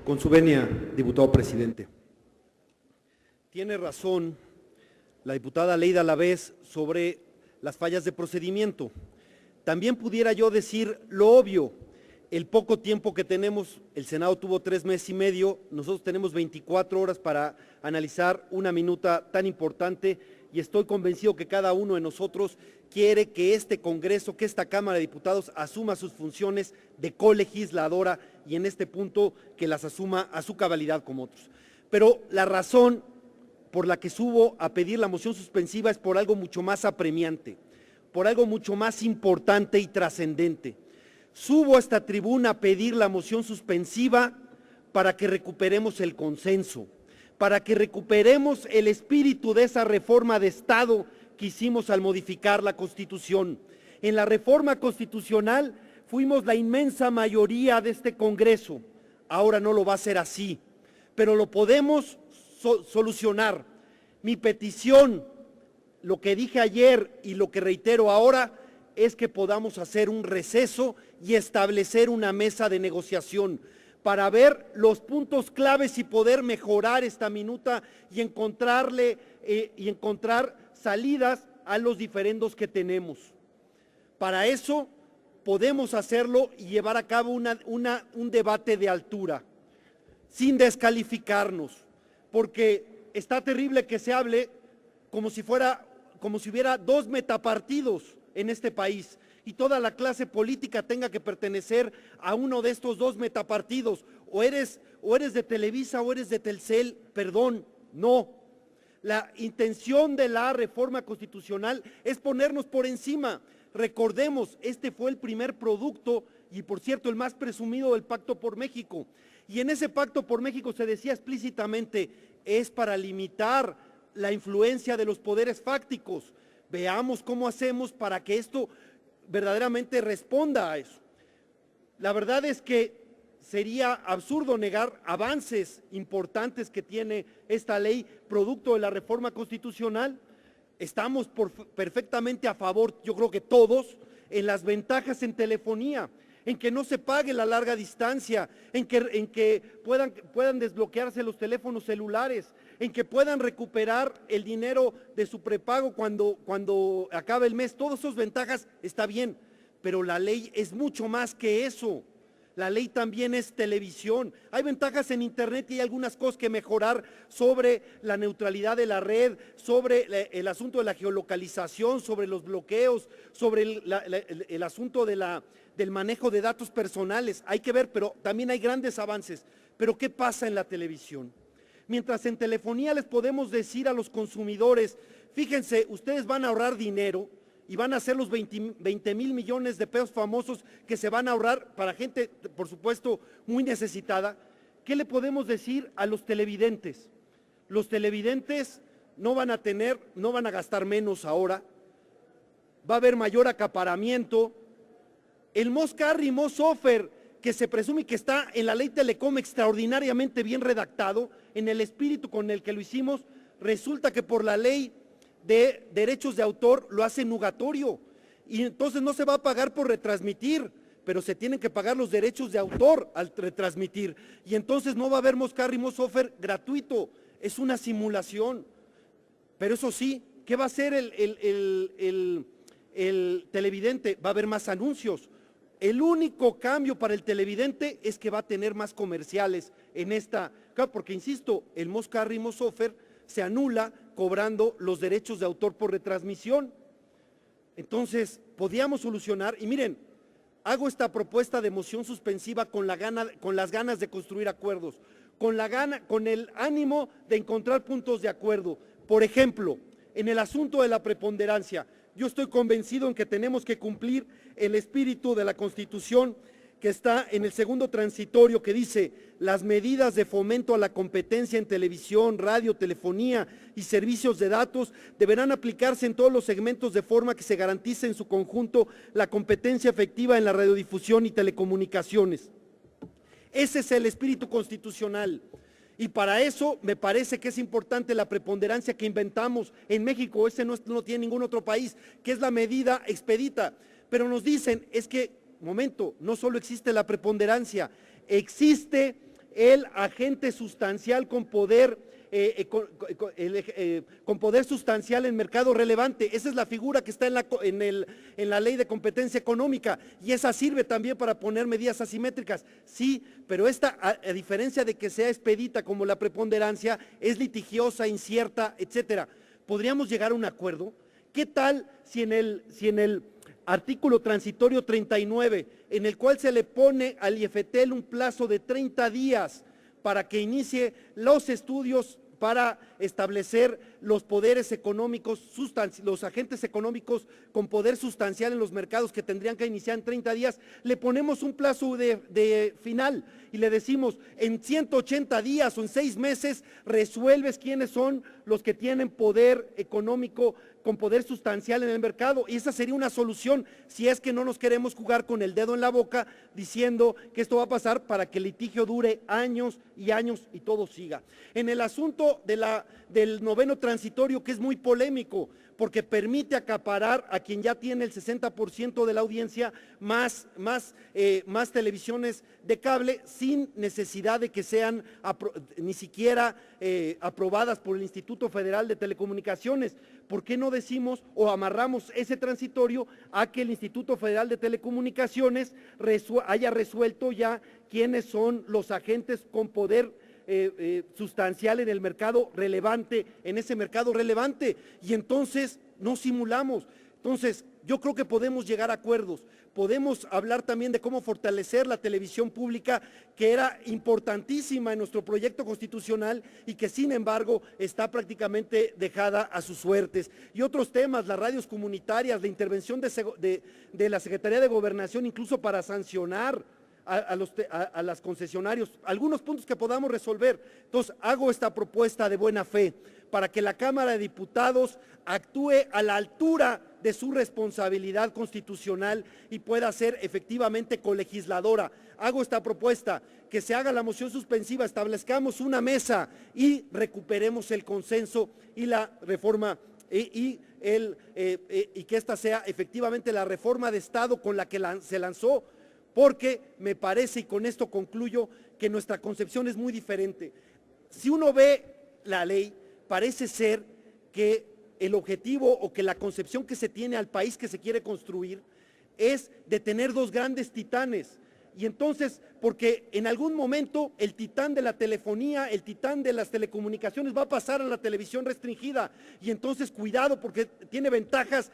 Con su venia, diputado presidente. Tiene razón la diputada Leida Alavés sobre las fallas de procedimiento. También pudiera yo decir lo obvio, el poco tiempo que tenemos, el Senado tuvo 3 meses y medio, nosotros tenemos 24 horas para analizar una minuta tan importante y estoy convencido que cada uno de nosotros quiere que este Congreso, que esta Cámara de Diputados asuma sus funciones de colegisladora y en este punto que las asuma a su cabalidad como otros. Pero la razón por la que subo a pedir la moción suspensiva es por algo mucho más apremiante, por algo mucho más importante y trascendente. Subo a esta tribuna a pedir la moción suspensiva para que recuperemos el consenso, para que recuperemos el espíritu de esa reforma de Estado que hicimos al modificar la Constitución. En la reforma constitucional fuimos la inmensa mayoría de este Congreso, ahora no lo va a ser así, pero lo podemos solucionar. Mi petición, lo que dije ayer y lo que reitero ahora, es que podamos hacer un receso y establecer una mesa de negociación para ver los puntos claves y poder mejorar esta minuta y encontrar salidas a los diferendos que tenemos. Para eso podemos hacerlo y llevar a cabo un debate de altura, sin descalificarnos, porque está terrible que se hable como si hubiera 2 metapartidos en este país y toda la clase política tenga que pertenecer a uno de estos 2 metapartidos, o eres de Televisa o eres de Telcel, perdón, no. La intención de la reforma constitucional es ponernos por encima. Recordemos, este fue el primer producto y por cierto el más presumido del Pacto por México, y en ese Pacto por México se decía explícitamente, es para limitar la influencia de los poderes fácticos. Veamos cómo hacemos para que esto verdaderamente responda a eso. La verdad es que sería absurdo negar avances importantes que tiene esta ley, producto de la reforma constitucional. Estamos perfectamente a favor, yo creo que todos, en las ventajas en telefonía, en que no se pague la larga distancia, en que puedan desbloquearse los teléfonos celulares, en que puedan recuperar el dinero de su prepago cuando acabe el mes. Todas esas ventajas está bien, pero la ley es mucho más que eso. La ley también es televisión. Hay ventajas en internet y hay algunas cosas que mejorar sobre la neutralidad de la red, sobre el asunto de la geolocalización, sobre los bloqueos, sobre el asunto del manejo de datos personales. Hay que ver, pero también hay grandes avances. Pero ¿qué pasa en la televisión? Mientras en telefonía les podemos decir a los consumidores, fíjense, ustedes van a ahorrar dinero y van a hacer los 20,000 millones de pesos famosos que se van a ahorrar para gente, por supuesto, muy necesitada. ¿Qué le podemos decir a los televidentes? Los televidentes no van a gastar menos ahora, va a haber mayor acaparamiento. El Most Carry, Most Offer, que se presume que está en la ley Telecom extraordinariamente bien redactado, en el espíritu con el que lo hicimos, resulta que por la ley de derechos de autor lo hace nugatorio y entonces no se va a pagar por retransmitir, pero se tienen que pagar los derechos de autor al retransmitir y entonces no va a haber Most Carry, Most Offer gratuito, es una simulación. Pero eso sí, ¿qué va a hacer el televidente? Va a haber más anuncios. El único cambio para el televidente es que va a tener más comerciales en esta, porque insisto, el Most Carry, Most Offer se anula cobrando los derechos de autor por retransmisión. Entonces, podíamos solucionar, y miren, hago esta propuesta de moción suspensiva con las ganas de construir acuerdos, con el ánimo de encontrar puntos de acuerdo. Por ejemplo, en el asunto de la preponderancia, yo estoy convencido en que tenemos que cumplir el espíritu de la Constitución que está en el segundo transitorio, que dice: las medidas de fomento a la competencia en televisión, radio, telefonía y servicios de datos deberán aplicarse en todos los segmentos de forma que se garantice en su conjunto la competencia efectiva en la radiodifusión y telecomunicaciones. Ese es el espíritu constitucional. Y para eso me parece que es importante la preponderancia que inventamos en México, ese no tiene ningún otro país, que es la medida expedita. Pero nos dicen, es que, momento, no solo existe la preponderancia, existe el agente sustancial con poder con poder sustancial en mercado relevante. Esa es la figura que está en la ley de competencia económica, y esa sirve también para poner medidas asimétricas. Sí, pero esta, a diferencia de que sea expedita como la preponderancia, es litigiosa, incierta, etcétera. ¿Podríamos llegar a un acuerdo? ¿Qué tal si en el artículo transitorio 39, en el cual se le pone al IFETEL un plazo de 30 días para que inicie los estudios para establecer los poderes económicos, los agentes económicos con poder sustancial en los mercados que tendrían que iniciar en 30 días, le ponemos un plazo de final y le decimos en 180 días o en 6 meses resuelves quiénes son los que tienen poder económico con poder sustancial en el mercado, y esa sería una solución si es que no nos queremos jugar con el dedo en la boca diciendo que esto va a pasar para que el litigio dure años y años y todo siga. En el asunto del noveno transitorio, que es muy polémico porque permite acaparar a quien ya tiene el 60% de la audiencia más televisiones de cable sin necesidad de que sean ni siquiera aprobadas por el Instituto Federal de Telecomunicaciones. ¿Por qué no decimos o amarramos ese transitorio a que el Instituto Federal de Telecomunicaciones haya resuelto ya quiénes son los agentes con poder sustancial en el mercado relevante, en ese mercado relevante, y entonces no simulamos? Entonces, yo creo que podemos llegar a acuerdos, podemos hablar también de cómo fortalecer la televisión pública, que era importantísima en nuestro proyecto constitucional y que sin embargo está prácticamente dejada a sus suertes. Y otros temas, las radios comunitarias, la intervención de la Secretaría de Gobernación, incluso para sancionar a los concesionarios, algunos puntos que podamos resolver. Entonces, hago esta propuesta de buena fe para que la Cámara de Diputados actúe a la altura de su responsabilidad constitucional y pueda ser efectivamente colegisladora. Hago esta propuesta, que se haga la moción suspensiva, establezcamos una mesa y recuperemos el consenso y la reforma y que esta sea efectivamente la reforma de Estado con la que se lanzó, porque me parece, y con esto concluyo, que nuestra concepción es muy diferente. Si uno ve la ley, parece ser que el objetivo o que la concepción que se tiene al país que se quiere construir es de tener dos grandes titanes. Y entonces, porque en algún momento el titán de la telefonía, el titán de las telecomunicaciones va a pasar a la televisión restringida, y entonces cuidado porque tiene ventajas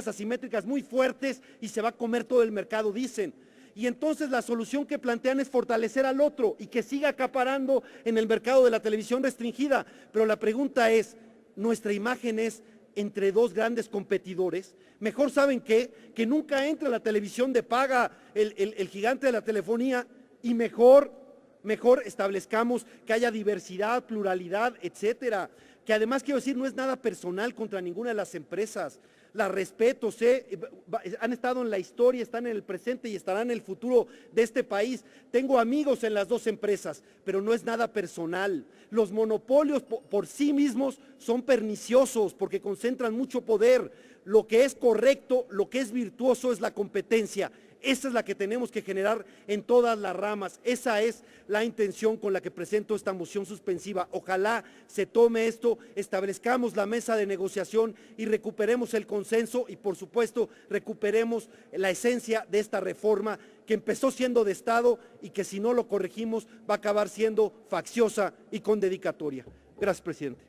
asimétricas muy fuertes y se va a comer todo el mercado, dicen. Y entonces la solución que plantean es fortalecer al otro y que siga acaparando en el mercado de la televisión restringida. Pero la pregunta es, nuestra imagen es entre dos grandes competidores. Mejor, ¿saben qué? Que nunca entre la televisión de paga, el gigante de la telefonía, y mejor establezcamos que haya diversidad, pluralidad, etcétera. Que además, quiero decir, no es nada personal contra ninguna de las empresas. Las respeto, han estado en la historia, están en el presente y estarán en el futuro de este país. Tengo amigos en las dos empresas, pero no es nada personal. Los monopolios por sí mismos son perniciosos porque concentran mucho poder. Lo que es correcto, lo que es virtuoso es la competencia. Esa es la que tenemos que generar en todas las ramas. Esa es la intención con la que presento esta moción suspensiva. Ojalá se tome esto, establezcamos la mesa de negociación y recuperemos el consenso y, por supuesto, recuperemos la esencia de esta reforma que empezó siendo de Estado y que si no lo corregimos va a acabar siendo facciosa y con dedicatoria. Gracias, presidente.